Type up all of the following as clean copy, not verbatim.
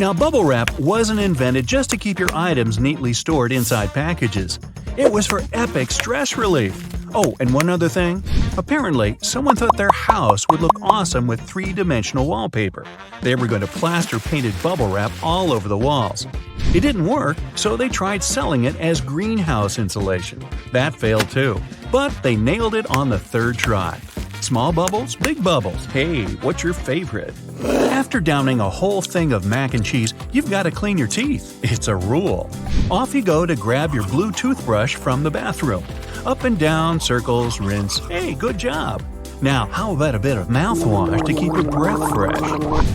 Now, bubble wrap wasn't invented just to keep your items neatly stored inside packages. It was for epic stress relief. Oh, and one other thing. Apparently, someone thought their house would look awesome with three-dimensional wallpaper. They were going to plaster painted bubble wrap all over the walls. It didn't work, so they tried selling it as greenhouse insulation. That failed too. But they nailed it on the third try. Small bubbles, big bubbles. Hey, what's your favorite? After downing a whole thing of mac and cheese, you've got to clean your teeth. It's a rule. Off you go to grab your blue toothbrush from the bathroom. Up and down, circles, rinse. Hey, good job. Now, how about a bit of mouthwash to keep your breath fresh?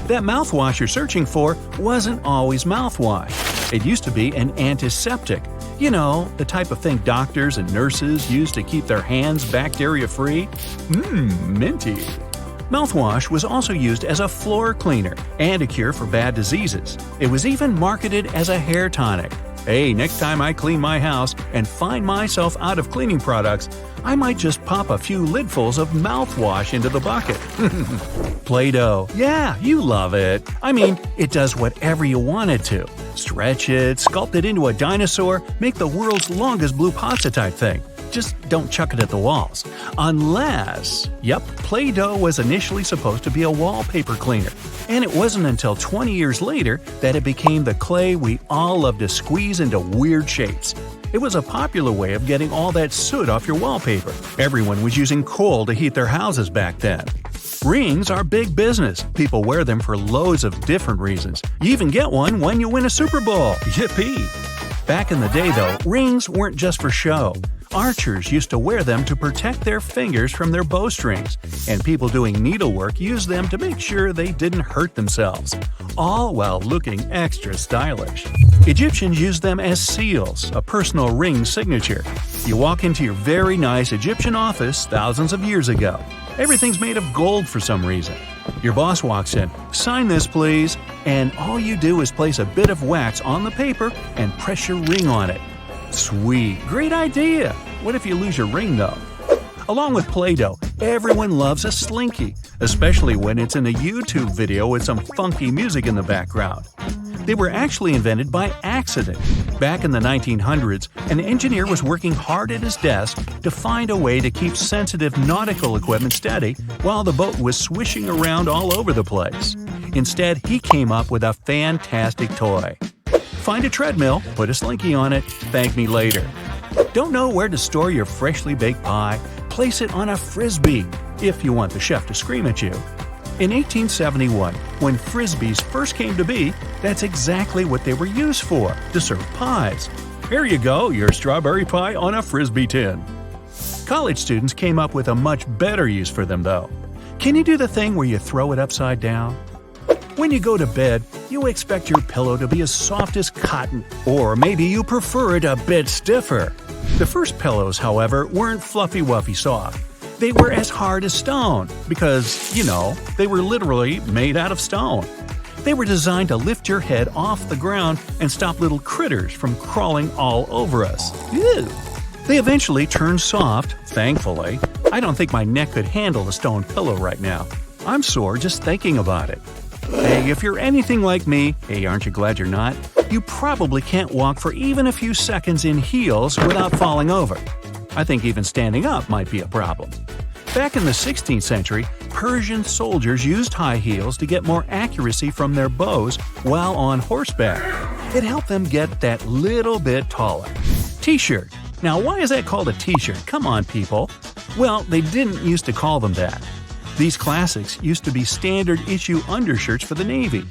That mouthwash you're searching for wasn't always mouthwash. It used to be an antiseptic. You know, the type of thing doctors and nurses use to keep their hands bacteria-free. Minty. Mouthwash was also used as a floor cleaner and a cure for bad diseases. It was even marketed as a hair tonic. Hey, next time I clean my house and find myself out of cleaning products, I might just pop a few lidfuls of mouthwash into the bucket. Play-Doh. Yeah, you love it. I mean, it does whatever you want it to. Stretch it, sculpt it into a dinosaur, make the world's longest blue pasta type thing. Just don't chuck it at the walls. Unless… Yep, Play-Doh was initially supposed to be a wallpaper cleaner. And it wasn't until 20 years later that it became the clay we all love to squeeze into weird shapes. It was a popular way of getting all that soot off your wallpaper. Everyone was using coal to heat their houses back then. Rings are big business. People wear them for loads of different reasons. You even get one when you win a Super Bowl. Yippee! Back in the day, though, rings weren't just for show. Archers used to wear them to protect their fingers from their bowstrings, and people doing needlework used them to make sure they didn't hurt themselves, all while looking extra stylish. Egyptians used them as seals, a personal ring signature. You walk into your very nice Egyptian office thousands of years ago. Everything's made of gold for some reason. Your boss walks in, "Sign this, please," and all you do is place a bit of wax on the paper and press your ring on it. Sweet. Great idea. What if you lose your ring, though? Along with Play-Doh, everyone loves a Slinky, especially when it's in a YouTube video with some funky music in the background. They were actually invented by accident. Back in the 1900s, an engineer was working hard at his desk to find a way to keep sensitive nautical equipment steady while the boat was swishing around all over the place. Instead, he came up with a fantastic toy. Find a treadmill, put a Slinky on it, thank me later. Don't know where to store your freshly baked pie? Place it on a Frisbee, if you want the chef to scream at you. In 1871, when Frisbees first came to be, that's exactly what they were used for, to serve pies. Here you go, your strawberry pie on a Frisbee tin. College students came up with a much better use for them, though. Can you do the thing where you throw it upside down? When you go to bed, you expect your pillow to be as soft as cotton, or maybe you prefer it a bit stiffer. The first pillows, however, weren't fluffy-wuffy soft. They were as hard as stone, because, you know, they were literally made out of stone. They were designed to lift your head off the ground and stop little critters from crawling all over us. Ew. They eventually turned soft, thankfully. I don't think my neck could handle a stone pillow right now. I'm sore just thinking about it. Hey, if you're anything like me, hey, aren't you glad you're not? You probably can't walk for even a few seconds in heels without falling over. I think even standing up might be a problem. Back in the 16th century, Persian soldiers used high heels to get more accuracy from their bows while on horseback. It helped them get that little bit taller. T-shirt. Now, why is that called a t-shirt? Come on, people. Well, they didn't used to call them that. These classics used to be standard-issue undershirts for the Navy.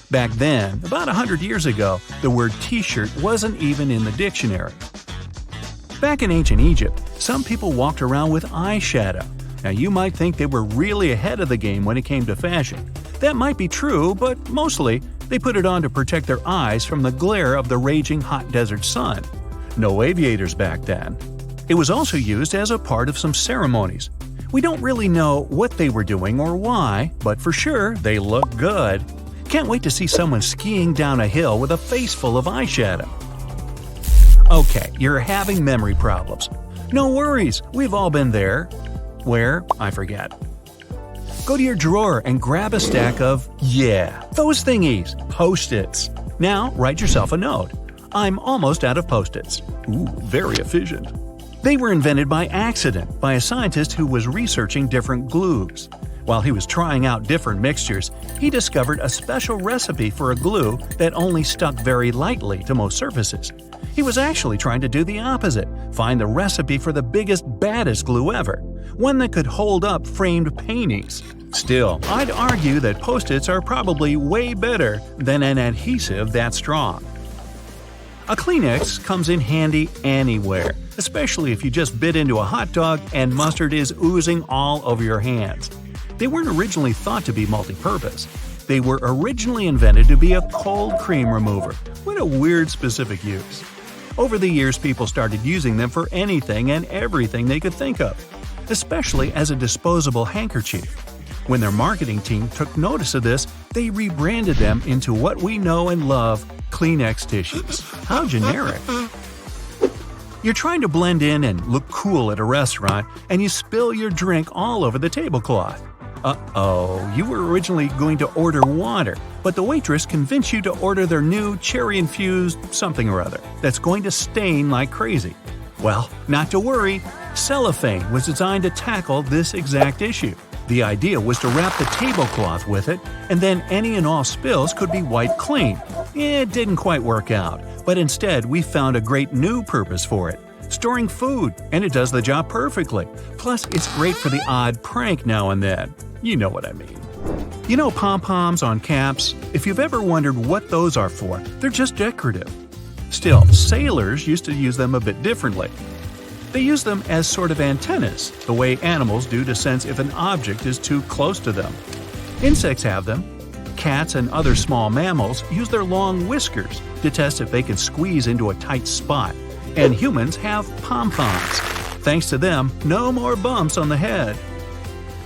Back then, about 100 years ago, the word t-shirt wasn't even in the dictionary. Back in ancient Egypt, some people walked around with eyeshadow. Now, you might think they were really ahead of the game when it came to fashion. That might be true, but mostly, they put it on to protect their eyes from the glare of the raging hot desert sun. No aviators back then. It was also used as a part of some ceremonies. We don't really know what they were doing or why, but for sure, they look good. Can't wait to see someone skiing down a hill with a face full of eyeshadow. Okay, you're having memory problems. No worries, we've all been there. Where? I forget. Go to your drawer and grab a stack of, those thingies, Post-its. Now write yourself a note. I'm almost out of Post-its. Ooh, very efficient. They were invented by accident by a scientist who was researching different glues. While he was trying out different mixtures, he discovered a special recipe for a glue that only stuck very lightly to most surfaces. He was actually trying to do the opposite, find the recipe for the biggest, baddest glue ever, one that could hold up framed paintings. Still, I'd argue that Post-its are probably way better than an adhesive that strong. A Kleenex comes in handy anywhere, especially if you just bit into a hot dog and mustard is oozing all over your hands. They weren't originally thought to be multi-purpose. They were originally invented to be a cold cream remover. What a weird specific use. Over the years, people started using them for anything and everything they could think of, especially as a disposable handkerchief. When their marketing team took notice of this, they rebranded them into what we know and love, Kleenex tissues. How generic. You're trying to blend in and look cool at a restaurant, and you spill your drink all over the tablecloth. Uh-oh, you were originally going to order water, but the waitress convinced you to order their new cherry-infused something or other that's going to stain like crazy. Well, not to worry, cellophane was designed to tackle this exact issue. The idea was to wrap the tablecloth with it, and then any and all spills could be wiped clean. It didn't quite work out, but instead we found a great new purpose for it. Storing food, and it does the job perfectly. Plus, it's great for the odd prank now and then. You know what I mean. You know pom-poms on caps? If you've ever wondered what those are for, they're just decorative. Still, sailors used to use them a bit differently. They use them as sort of antennas, the way animals do to sense if an object is too close to them. Insects have them. Cats and other small mammals use their long whiskers to test if they can squeeze into a tight spot. And humans have pom-poms. Thanks to them, no more bumps on the head.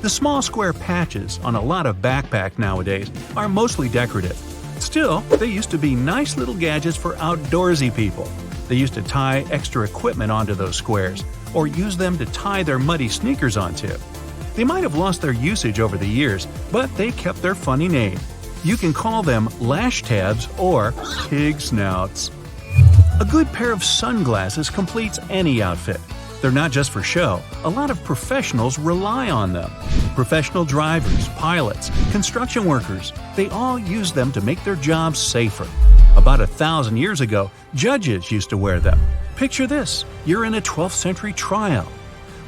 The small square patches on a lot of backpacks nowadays are mostly decorative. Still, they used to be nice little gadgets for outdoorsy people. They used to tie extra equipment onto those squares, or use them to tie their muddy sneakers onto. They might have lost their usage over the years, but they kept their funny name. You can call them lash tabs or pig snouts. A good pair of sunglasses completes any outfit. They're not just for show. A lot of professionals rely on them. Professional drivers, pilots, construction workers, they all use them to make their jobs safer. About 1,000 years ago, judges used to wear them. Picture this, you're in a 12th century trial.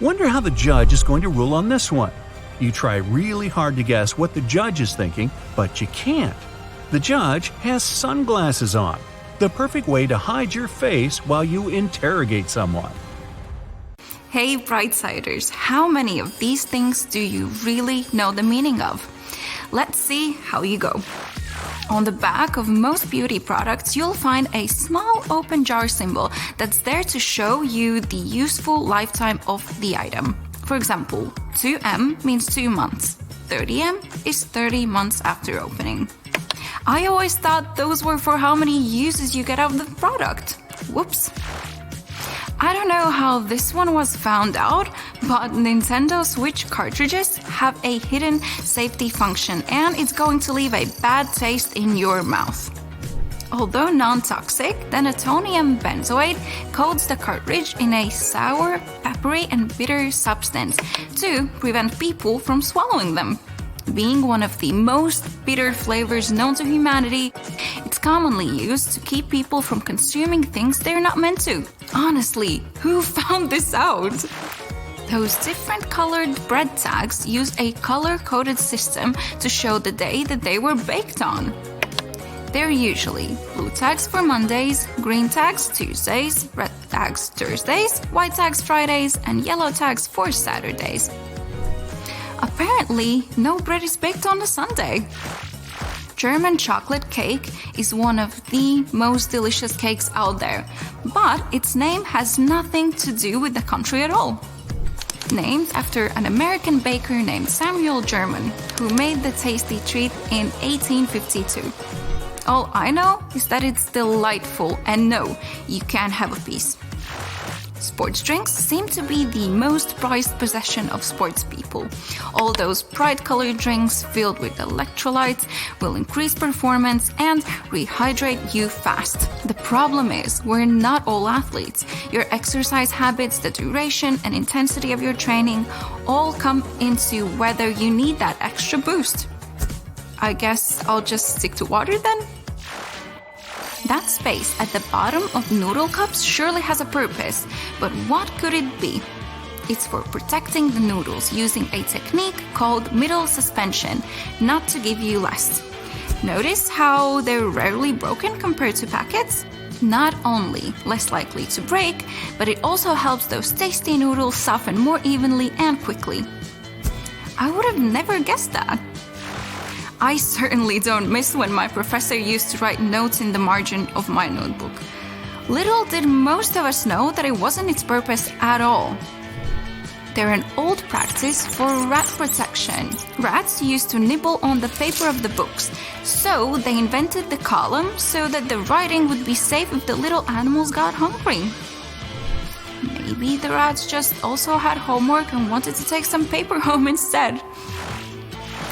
Wonder how the judge is going to rule on this one. You try really hard to guess what the judge is thinking, but you can't. The judge has sunglasses on, the perfect way to hide your face while you interrogate someone. Hey Brightsiders, how many of these things do you really know the meaning of? Let's see how you go. On the back of most beauty products, you'll find a small open jar symbol that's there to show you the useful lifetime of the item. For example, 2M means 2 months. 30M is 30 months after opening. I always thought those were for how many uses you get out of the product. Whoops. I don't know how this one was found out, but Nintendo Switch cartridges have a hidden safety function and it's going to leave a bad taste in your mouth. Although non-toxic, the natonium benzoate coats the cartridge in a sour, peppery and bitter substance to prevent people from swallowing them. Being one of the most bitter flavors known to humanity, it's commonly used to keep people from consuming things they're not meant to. Honestly, who found this out? Those different colored bread tags use a color-coded system to show the day that they were baked on. They're usually blue tags for Mondays, green tags Tuesdays, red tags Thursdays, white tags Fridays, and yellow tags for Saturdays. Apparently, no bread is baked on a Sunday. German chocolate cake is one of the most delicious cakes out there, but its name has nothing to do with the country at all. Named after an American baker named Samuel German, who made the tasty treat in 1852. All I know is that it's delightful, and no, you can't have a piece. Sports drinks seem to be the most prized possession of sports people. All those bright-colored drinks filled with electrolytes will increase performance and rehydrate you fast. The problem is, we're not all athletes. Your exercise habits, the duration and intensity of your training all come into whether you need that extra boost. I guess I'll just stick to water then? That space at the bottom of noodle cups surely has a purpose, but what could it be? It's for protecting the noodles using a technique called middle suspension, not to give you less. Notice how they're rarely broken compared to packets? Not only less likely to break, but it also helps those tasty noodles soften more evenly and quickly. I would have never guessed that. I certainly don't miss when my professor used to write notes in the margin of my notebook. Little did most of us know that it wasn't its purpose at all. They're an old practice for rat protection. Rats used to nibble on the paper of the books, so they invented the column so that the writing would be safe if the little animals got hungry. Maybe the rats just also had homework and wanted to take some paper home instead.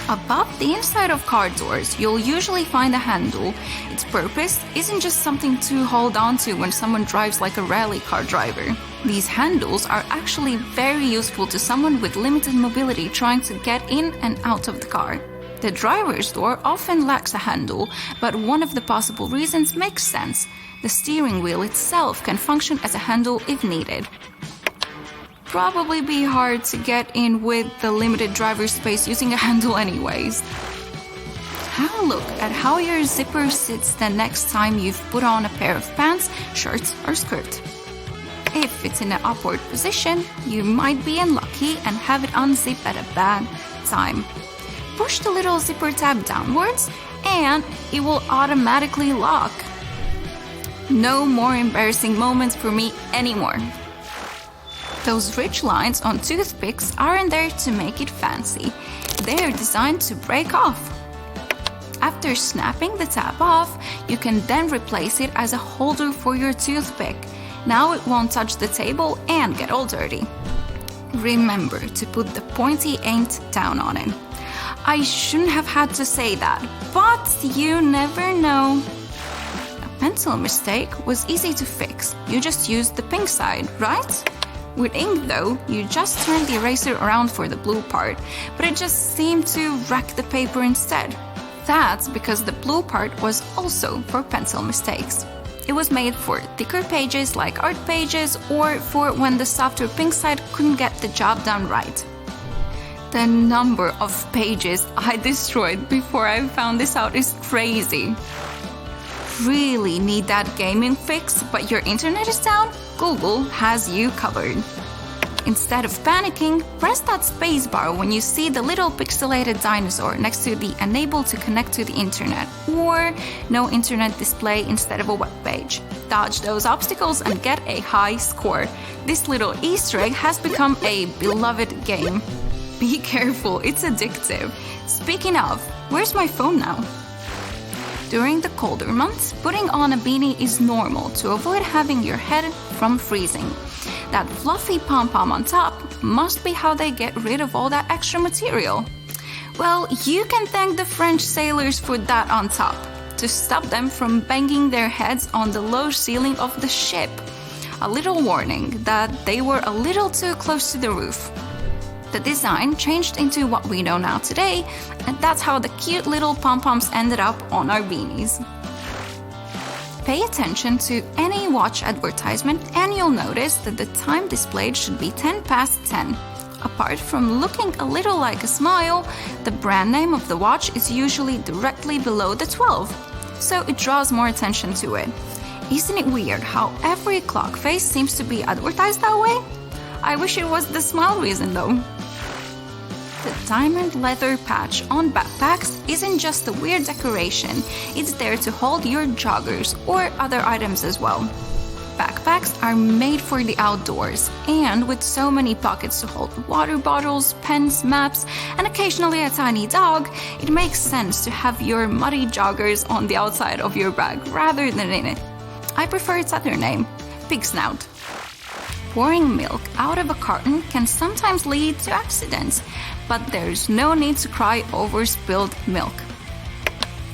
Above the inside of car doors, you'll usually find a handle. Its purpose isn't just something to hold on to when someone drives like a rally car driver. These handles are actually very useful to someone with limited mobility trying to get in and out of the car. The driver's door often lacks a handle, but one of the possible reasons makes sense. The steering wheel itself can function as a handle if needed. Probably be hard to get in with the limited driver space using a handle anyways. Have a look at how your zipper sits the next time you've put on a pair of pants, shirts, or skirt. If it's in an upward position, you might be unlucky and have it unzip at a bad time. Push the little zipper tab downwards and it will automatically lock. No more embarrassing moments for me anymore. Those ridge lines on toothpicks aren't there to make it fancy. They're designed to break off. After snapping the tab off, you can then replace it as a holder for your toothpick. Now it won't touch the table and get all dirty. Remember to put the pointy end down on it. I shouldn't have had to say that, but you never know. A pencil mistake was easy to fix. You just used the pink side, right? With ink though, you just turned the eraser around for the blue part, but it just seemed to wreck the paper instead. That's because the blue part was also for pencil mistakes. It was made for thicker pages like art pages or for when the softer pink side couldn't get the job done right. The number of pages I destroyed before I found this out is crazy. Really need that gaming fix, but your internet is down? Google has you covered. Instead of panicking, press that spacebar when you see the little pixelated dinosaur next to the unable to connect to the internet or no internet display instead of a web page. Dodge those obstacles and get a high score. This little Easter egg has become a beloved game. Be careful, it's addictive. Speaking of, where's my phone now? During the colder months, putting on a beanie is normal to avoid having your head from freezing. That fluffy pom-pom on top must be how they get rid of all that extra material. Well, you can thank the French sailors for that on top, to stop them from banging their heads on the low ceiling of the ship. A little warning that they were a little too close to the roof. The design changed into what we know now today, and that's how the cute little pom-poms ended up on our beanies. Pay attention to any watch advertisement and you'll notice that the time displayed should be 10 past 10. Apart from looking a little like a smile, the brand name of the watch is usually directly below the 12, so it draws more attention to it. Isn't it weird how every clock face seems to be advertised that way? I wish it was the smile reason though. The diamond leather patch on backpacks isn't just a weird decoration, it's there to hold your joggers or other items as well. Backpacks are made for the outdoors, and with so many pockets to hold water bottles, pens, maps, and occasionally a tiny dog, it makes sense to have your muddy joggers on the outside of your bag rather than in it. I prefer its other name, Pig Snout. pouring milk out of a carton can sometimes lead to accidents, but there's no need to cry over spilled milk.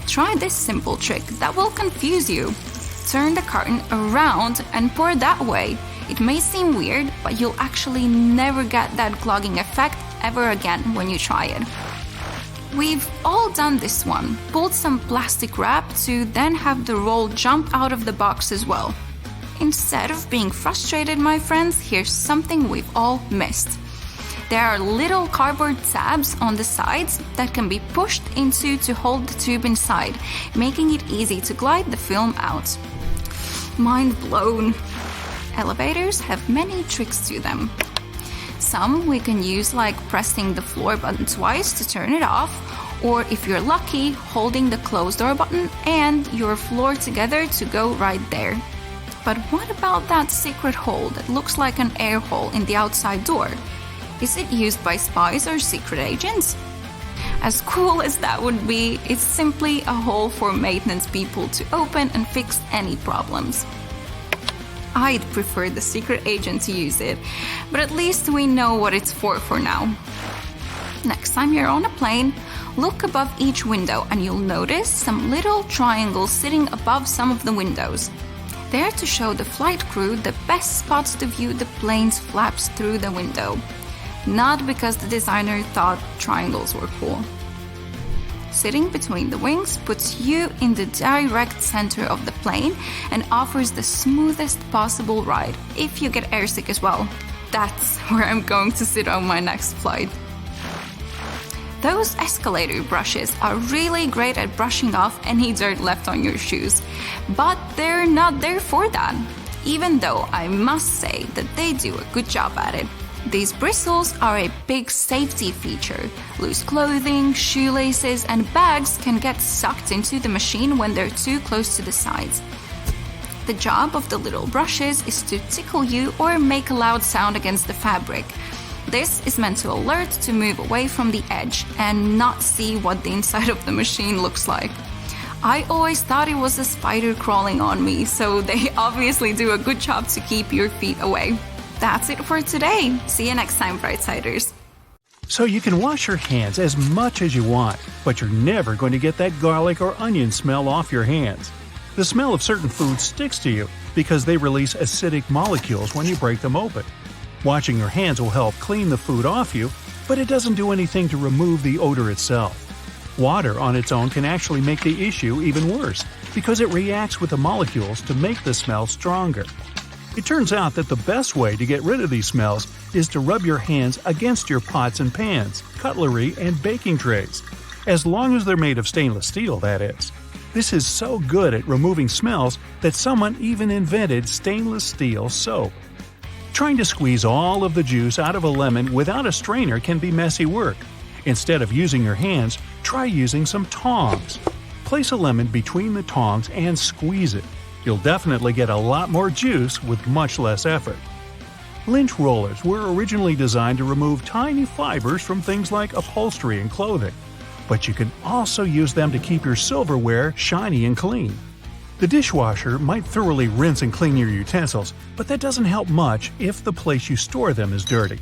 Try this simple trick that will confuse you. Turn the carton around and pour that way. It may seem weird, but you'll actually never get that clogging effect ever again when you try it. We've all done this one. Pulled some plastic wrap to then have the roll jump out of the box as well. Instead of being frustrated, my friends, here's something we've all missed. There are little cardboard tabs on the sides that can be pushed into to hold the tube inside, making it easy to glide the film out. Mind blown. Elevators have many tricks to them. Some we can use like pressing the floor button twice to turn it off, or if you're lucky, holding the closed door button and your floor together to go right there. But what about that secret hole that looks like an air hole in the outside door? Is it used by spies or secret agents? As cool as that would be, it's simply a hole for maintenance people to open and fix any problems. I'd prefer the secret agent to use it, but at least we know what it's for now. Next time you're on a plane, look above each window and you'll notice some little triangles sitting above some of the windows. They're to show the flight crew the best spots to view the plane's flaps through the window. Not because the designer thought triangles were cool. Sitting between the wings puts you in the direct center of the plane and offers the smoothest possible ride if you get airsick as well. That's where I'm going to sit on my next flight. Those Escalator brushes are really great at brushing off any dirt left on your shoes, but they're not there for that, even though I must say that they do a good job at it. These bristles are a big safety feature. Loose clothing, shoelaces, and bags can get sucked into the machine when they're too close to the sides. The job of the little brushes is to tickle you or make a loud sound against the fabric. This is meant to alert to move away from the edge and not see what the inside of the machine looks like. I always thought it was a spider crawling on me, so they obviously do a good job to keep your feet away. That's it for today. See you next time, Brightsiders. So you can wash your hands as much as you want, but you're never going to get that garlic or onion smell off your hands. The smell of certain foods sticks to you because they release acidic molecules when you break them open. Washing your hands will help clean the food off you, but it doesn't do anything to remove the odor itself. Water on its own can actually make the issue even worse because it reacts with the molecules to make the smell stronger. It turns out that the best way to get rid of these smells is to rub your hands against your pots and pans, cutlery, and baking trays. As long as they're made of stainless steel, that is. This is so good at removing smells that someone even invented stainless steel soap. Trying to squeeze all of the juice out of a lemon without a strainer can be messy work. Instead of using your hands, try using some tongs. Place a lemon between the tongs and squeeze it. You'll definitely get a lot more juice with much less effort. Lint rollers were originally designed to remove tiny fibers from things like upholstery and clothing, but you can also use them to keep your silverware shiny and clean. The dishwasher might thoroughly rinse and clean your utensils, but that doesn't help much if the place you store them is dirty.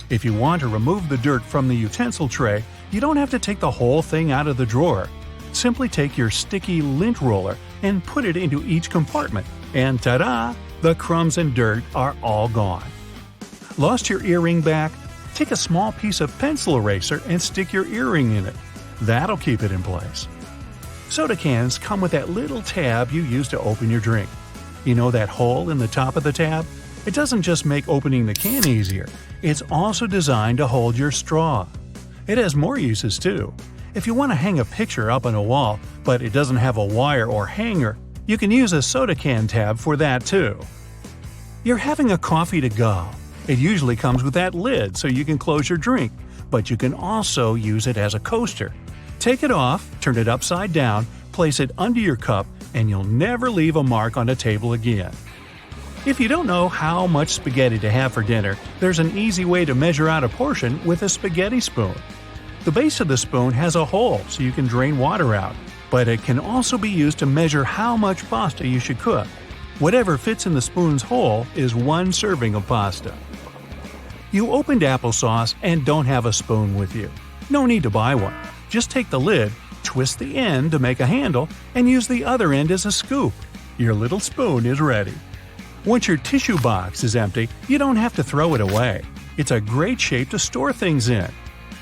If you want to remove the dirt from the utensil tray, you don't have to take the whole thing out of the drawer. Simply take your sticky lint roller and put it into each compartment, and ta-da! The crumbs and dirt are all gone. Lost your earring back? Take a small piece of pencil eraser and stick your earring in it. That'll keep it in place. Soda cans come with that little tab you use to open your drink. You know that hole in the top of the tab? It doesn't just make opening the can easier, it's also designed to hold your straw. It has more uses too. If you want to hang a picture up on a wall, but it doesn't have a wire or hanger, you can use a soda can tab for that too. You're having a coffee to go. It usually comes with that lid so you can close your drink, but you can also use it as a coaster. Take it off, turn it upside down, place it under your cup, and you'll never leave a mark on a table again. If you don't know how much spaghetti to have for dinner, there's an easy way to measure out a portion with a spaghetti spoon. The base of the spoon has a hole so you can drain water out, but it can also be used to measure how much pasta you should cook. Whatever fits in the spoon's hole is one serving of pasta. You opened applesauce and don't have a spoon with you. No need to buy one. Just take the lid, twist the end to make a handle, and use the other end as a scoop. Your little spoon is ready. Once your tissue box is empty, you don't have to throw it away. It's a great shape to store things in.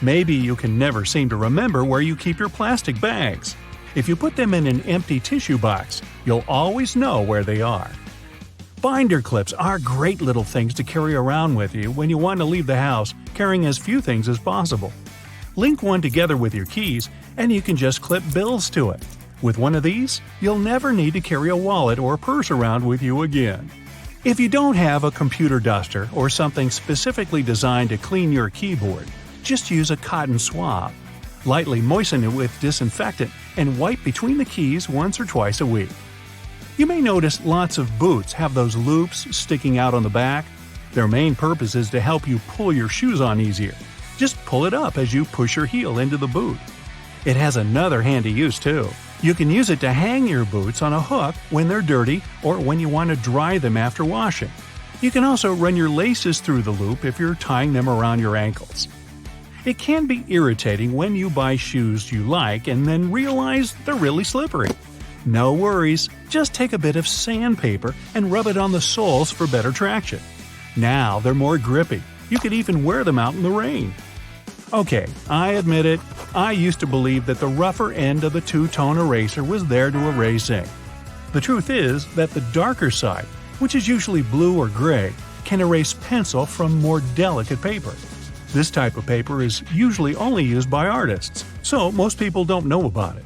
Maybe you can never seem to remember where you keep your plastic bags. If you put them in an empty tissue box, you'll always know where they are. Binder clips are great little things to carry around with you when you want to leave the house carrying as few things as possible. Link one together with your keys, and you can just clip bills to it. With one of these, you'll never need to carry a wallet or purse around with you again. If you don't have a computer duster or something specifically designed to clean your keyboard, just use a cotton swab. Lightly moisten it with disinfectant and wipe between the keys once or twice a week. You may notice lots of boots have those loops sticking out on the back. Their main purpose is to help you pull your shoes on easier. Just pull it up as you push your heel into the boot. It has another handy use too. You can use it to hang your boots on a hook when they're dirty or when you want to dry them after washing. You can also run your laces through the loop if you're tying them around your ankles. It can be irritating when you buy shoes you like and then realize they're really slippery. No worries, just take a bit of sandpaper and rub it on the soles for better traction. Now they're more grippy. You could even wear them out in the rain. Okay, I admit it, I used to believe that the rougher end of the two-tone eraser was there to erase ink. The truth is that the darker side, which is usually blue or gray, can erase pencil from more delicate paper. This type of paper is usually only used by artists, so most people don't know about it.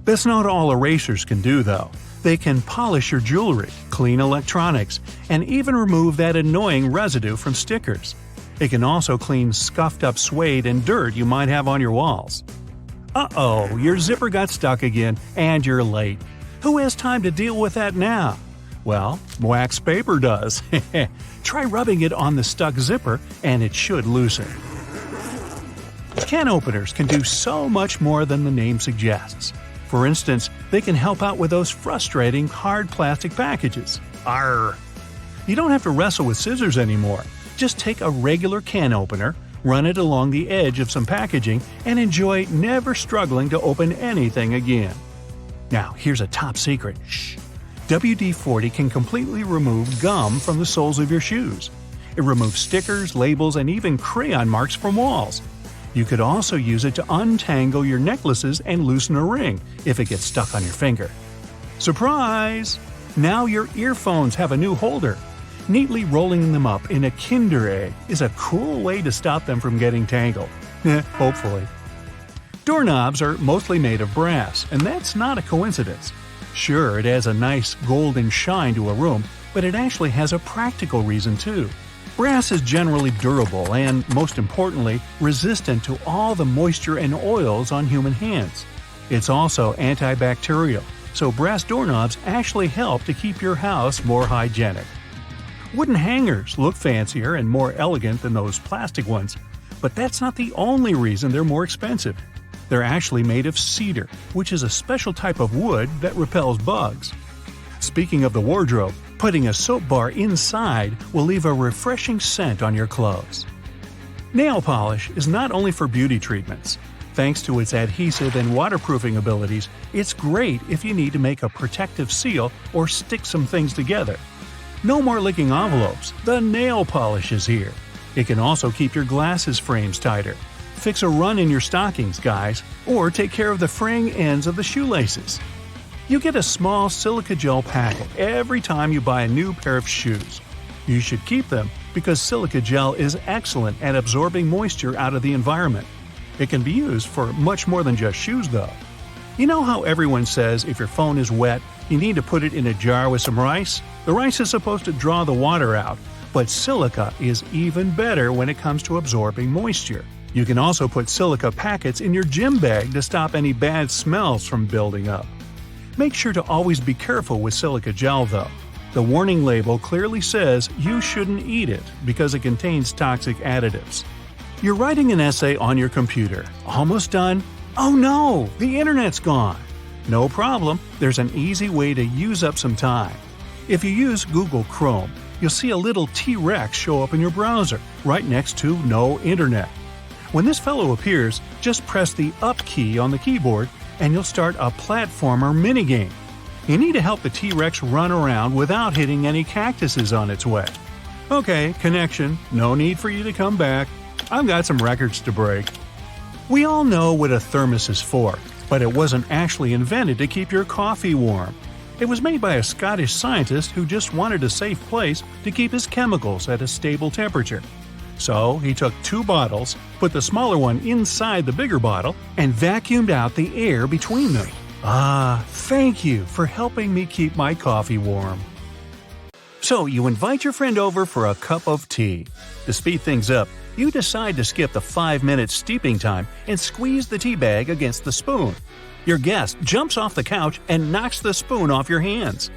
That's not all erasers can do though. They can polish your jewelry, clean electronics, and even remove that annoying residue from stickers. It can also clean scuffed up suede and dirt you might have on your walls. Uh-oh, your zipper got stuck again, and you're late. Who has time to deal with that now? Well, wax paper does. Try rubbing it on the stuck zipper, and it should loosen. Can openers can do so much more than the name suggests. For instance, they can help out with those frustrating hard plastic packages. Arrgh! You don't have to wrestle with scissors anymore. Just take a regular can opener, run it along the edge of some packaging, and enjoy never struggling to open anything again. Now, here's a top secret. Shh! WD-40 can completely remove gum from the soles of your shoes. It removes stickers, labels, and even crayon marks from walls. You could also use it to untangle your necklaces and loosen a ring if it gets stuck on your finger. Surprise! Now your earphones have a new holder. Neatly rolling them up in a Kinder Egg is a cool way to stop them from getting tangled. Hopefully. Doorknobs are mostly made of brass, and that's not a coincidence. Sure, it has a nice golden shine to a room, but it actually has a practical reason too. Brass is generally durable and, most importantly, resistant to all the moisture and oils on human hands. It's also antibacterial, so brass doorknobs actually help to keep your house more hygienic. Wooden hangers look fancier and more elegant than those plastic ones, but that's not the only reason they're more expensive. They're actually made of cedar, which is a special type of wood that repels bugs. Speaking of the wardrobe, putting a soap bar inside will leave a refreshing scent on your clothes. Nail polish is not only for beauty treatments. Thanks to its adhesive and waterproofing abilities, it's great if you need to make a protective seal or stick some things together. No more licking envelopes, the nail polish is here. It can also keep your glasses frames tighter. Fix a run in your stockings, guys, or take care of the fraying ends of the shoelaces. You get a small silica gel packet every time you buy a new pair of shoes. You should keep them because silica gel is excellent at absorbing moisture out of the environment. It can be used for much more than just shoes, though. You know how everyone says if your phone is wet, you need to put it in a jar with some rice? The rice is supposed to draw the water out, but silica is even better when it comes to absorbing moisture. You can also put silica packets in your gym bag to stop any bad smells from building up. Make sure to always be careful with silica gel, though. The warning label clearly says you shouldn't eat it because it contains toxic additives. You're writing an essay on your computer. Almost done? Oh no, the internet's gone. No problem, there's an easy way to use up some time. If you use Google Chrome, you'll see a little T-Rex show up in your browser, right next to No Internet. When this fellow appears, just press the Up key on the keyboard and you'll start a platformer minigame. You need to help the T-Rex run around without hitting any cactuses on its way. Okay, connection, no need for you to come back. I've got some records to break. We all know what a thermos is for, but it wasn't actually invented to keep your coffee warm. It was made by a Scottish scientist who just wanted a safe place to keep his chemicals at a stable temperature. So he took 2 bottles, put the smaller one inside the bigger bottle, and vacuumed out the air between them. Ah, thank you for helping me keep my coffee warm. So you invite your friend over for a cup of tea. To speed things up, you decide to skip the 5-minute steeping time and squeeze the tea bag against the spoon. Your guest jumps off the couch and knocks the spoon off your hands.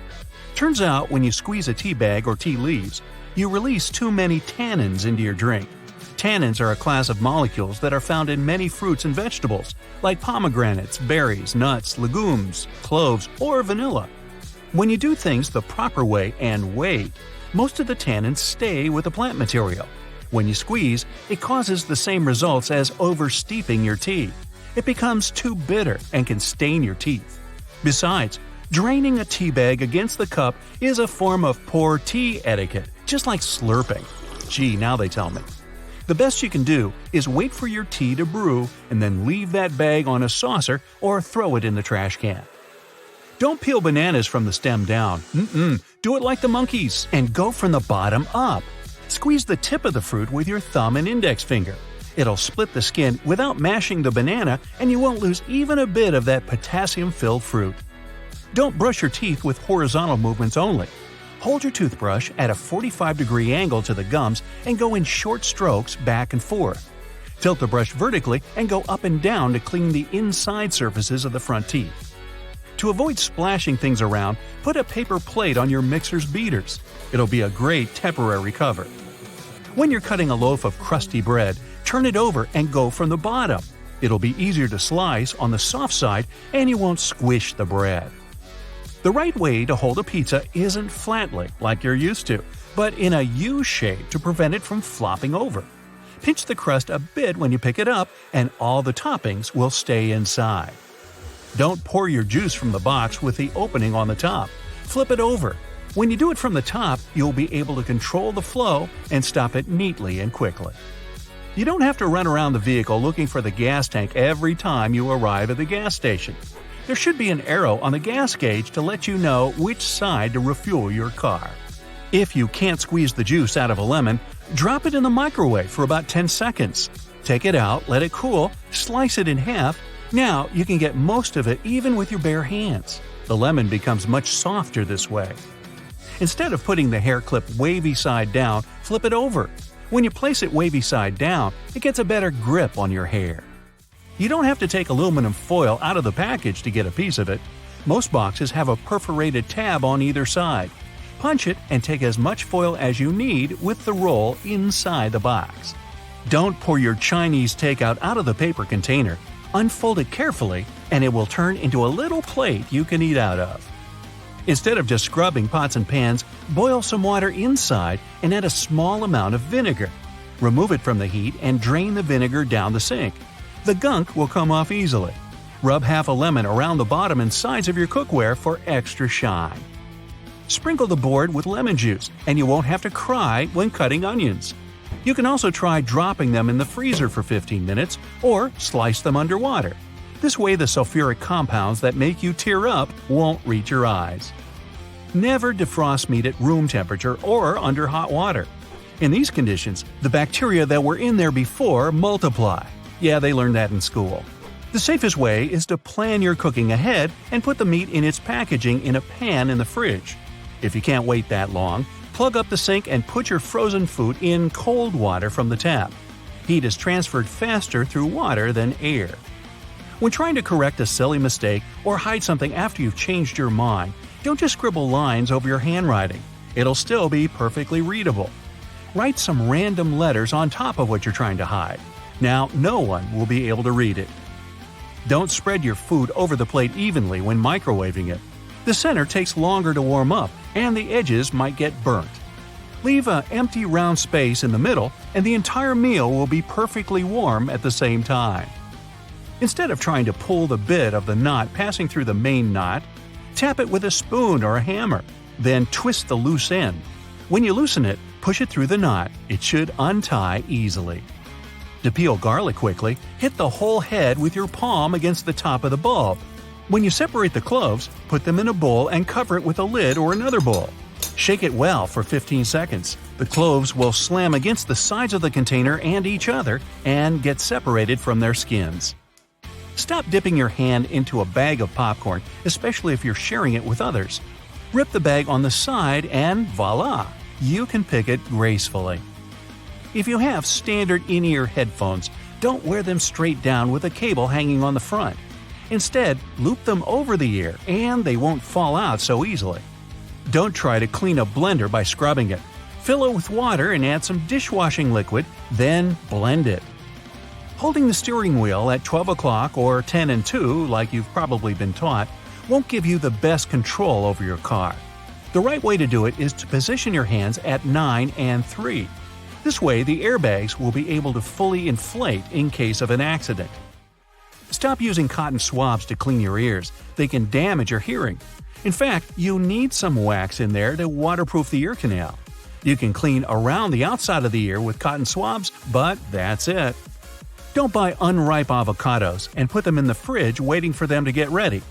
Turns out when you squeeze a tea bag or tea leaves, you release too many tannins into your drink. Tannins are a class of molecules that are found in many fruits and vegetables, like pomegranates, berries, nuts, legumes, cloves, or vanilla. When you do things the proper way and wait, most of the tannins stay with the plant material. When you squeeze, it causes the same results as oversteeping your tea. It becomes too bitter and can stain your teeth. Besides, draining a tea bag against the cup is a form of poor tea etiquette, just like slurping. Gee, now they tell me. The best you can do is wait for your tea to brew and then leave that bag on a saucer or throw it in the trash can. Don't peel bananas from the stem down. Do it like the monkeys and go from the bottom up. Squeeze the tip of the fruit with your thumb and index finger. It'll split the skin without mashing the banana, and you won't lose even a bit of that potassium-filled fruit. Don't brush your teeth with horizontal movements only. Hold your toothbrush at a 45-degree angle to the gums and go in short strokes back and forth. Tilt the brush vertically and go up and down to clean the inside surfaces of the front teeth. To avoid splashing things around, put a paper plate on your mixer's beaters. It'll be a great temporary cover. When you're cutting a loaf of crusty bread, turn it over and go from the bottom. It'll be easier to slice on the soft side and you won't squish the bread. The right way to hold a pizza isn't flatly, like you're used to, but in a U shape to prevent it from flopping over. Pinch the crust a bit when you pick it up, and all the toppings will stay inside. Don't pour your juice from the box with the opening on the top. Flip it over. When you do it from the top, you'll be able to control the flow and stop it neatly and quickly. You don't have to run around the vehicle looking for the gas tank every time you arrive at the gas station. There should be an arrow on the gas gauge to let you know which side to refuel your car. If you can't squeeze the juice out of a lemon, drop it in the microwave for about 10 seconds. Take it out, let it cool, slice it in half. Now you can get most of it even with your bare hands. The lemon becomes much softer this way. Instead of putting the hair clip wavy side down, flip it over. When you place it wavy side down, it gets a better grip on your hair. You don't have to take aluminum foil out of the package to get a piece of it. Most boxes have a perforated tab on either side. Punch it and take as much foil as you need with the roll inside the box. Don't pour your Chinese takeout out of the paper container. Unfold it carefully, and it will turn into a little plate you can eat out of. Instead of just scrubbing pots and pans, boil some water inside and add a small amount of vinegar. Remove it from the heat and drain the vinegar down the sink. The gunk will come off easily. Rub half a lemon around the bottom and sides of your cookware for extra shine. Sprinkle the board with lemon juice, and you won't have to cry when cutting onions. You can also try dropping them in the freezer for 15 minutes or slice them underwater. This way the sulfuric compounds that make you tear up won't reach your eyes. Never defrost meat at room temperature or under hot water. In these conditions, the bacteria that were in there before multiply. Yeah, they learned that in school. The safest way is to plan your cooking ahead and put the meat in its packaging in a pan in the fridge. If you can't wait that long, plug up the sink and put your frozen food in cold water from the tap. Heat is transferred faster through water than air. When trying to correct a silly mistake or hide something after you've changed your mind, don't just scribble lines over your handwriting. It'll still be perfectly readable. Write some random letters on top of what you're trying to hide. Now, no one will be able to read it. Don't spread your food over the plate evenly when microwaving it. The center takes longer to warm up, and the edges might get burnt. Leave an empty round space in the middle, and the entire meal will be perfectly warm at the same time. Instead of trying to pull the bit of the knot passing through the main knot, tap it with a spoon or a hammer, then twist the loose end. When you loosen it, push it through the knot. It should untie easily. To peel garlic quickly, hit the whole head with your palm against the top of the bulb. When you separate the cloves, put them in a bowl and cover it with a lid or another bowl. Shake it well for 15 seconds. The cloves will slam against the sides of the container and each other and get separated from their skins. Stop dipping your hand into a bag of popcorn, especially if you're sharing it with others. Rip the bag on the side and voila! You can pick it gracefully. If you have standard in-ear headphones, don't wear them straight down with a cable hanging on the front. Instead, loop them over the ear and they won't fall out so easily. Don't try to clean a blender by scrubbing it. Fill it with water and add some dishwashing liquid, then blend it. Holding the steering wheel at 12 o'clock or 10 and 2, like you've probably been taught, won't give you the best control over your car. The right way to do it is to position your hands at 9 and 3. This way, the airbags will be able to fully inflate in case of an accident. Stop using cotton swabs to clean your ears. They can damage your hearing. In fact, you need some wax in there to waterproof the ear canal. You can clean around the outside of the ear with cotton swabs, but that's it. Don't buy unripe avocados and put them in the fridge waiting for them to get ready.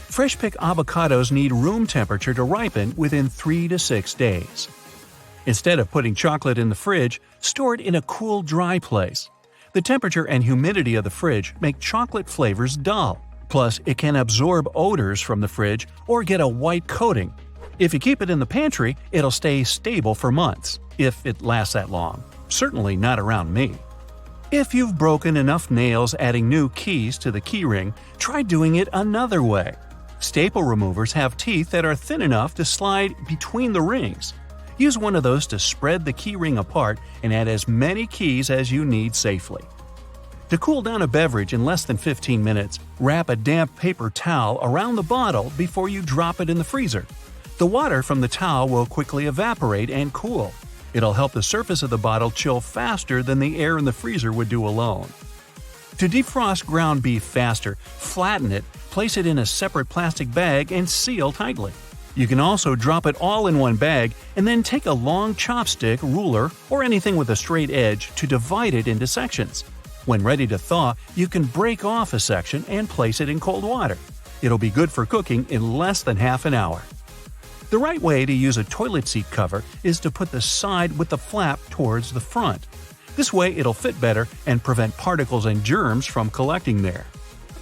Fresh-picked avocados need room temperature to ripen within 3 to 6 days. Instead of putting chocolate in the fridge, store it in a cool, dry place. The temperature and humidity of the fridge make chocolate flavors dull. Plus, it can absorb odors from the fridge or get a white coating. If you keep it in the pantry, it'll stay stable for months, if it lasts that long. Certainly not around me. If you've broken enough nails adding new keys to the keyring, try doing it another way. Staple removers have teeth that are thin enough to slide between the rings. Use one of those to spread the keyring apart and add as many keys as you need safely. To cool down a beverage in less than 15 minutes, wrap a damp paper towel around the bottle before you drop it in the freezer. The water from the towel will quickly evaporate and cool. It'll help the surface of the bottle chill faster than the air in the freezer would do alone. To defrost ground beef faster, flatten it, place it in a separate plastic bag, and seal tightly. You can also drop it all in one bag and then take a long chopstick, ruler, or anything with a straight edge to divide it into sections. When ready to thaw, you can break off a section and place it in cold water. It'll be good for cooking in less than half an hour. The right way to use a toilet seat cover is to put the side with the flap towards the front. This way it'll fit better and prevent particles and germs from collecting there.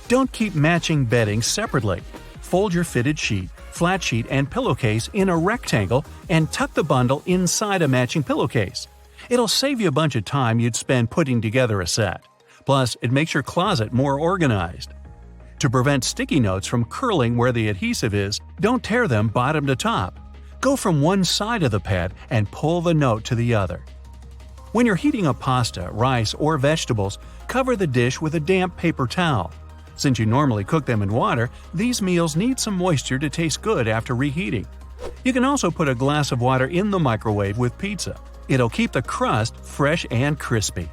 Don't keep matching bedding separately. Fold your fitted sheet, flat sheet, and pillowcase in a rectangle and tuck the bundle inside a matching pillowcase. It'll save you a bunch of time you'd spend putting together a set. Plus, it makes your closet more organized. To prevent sticky notes from curling where the adhesive is, don't tear them bottom to top. Go from one side of the pad and pull the note to the other. When you're heating up pasta, rice, or vegetables, cover the dish with a damp paper towel. Since you normally cook them in water, these meals need some moisture to taste good after reheating. You can also put a glass of water in the microwave with pizza. It'll keep the crust fresh and crispy.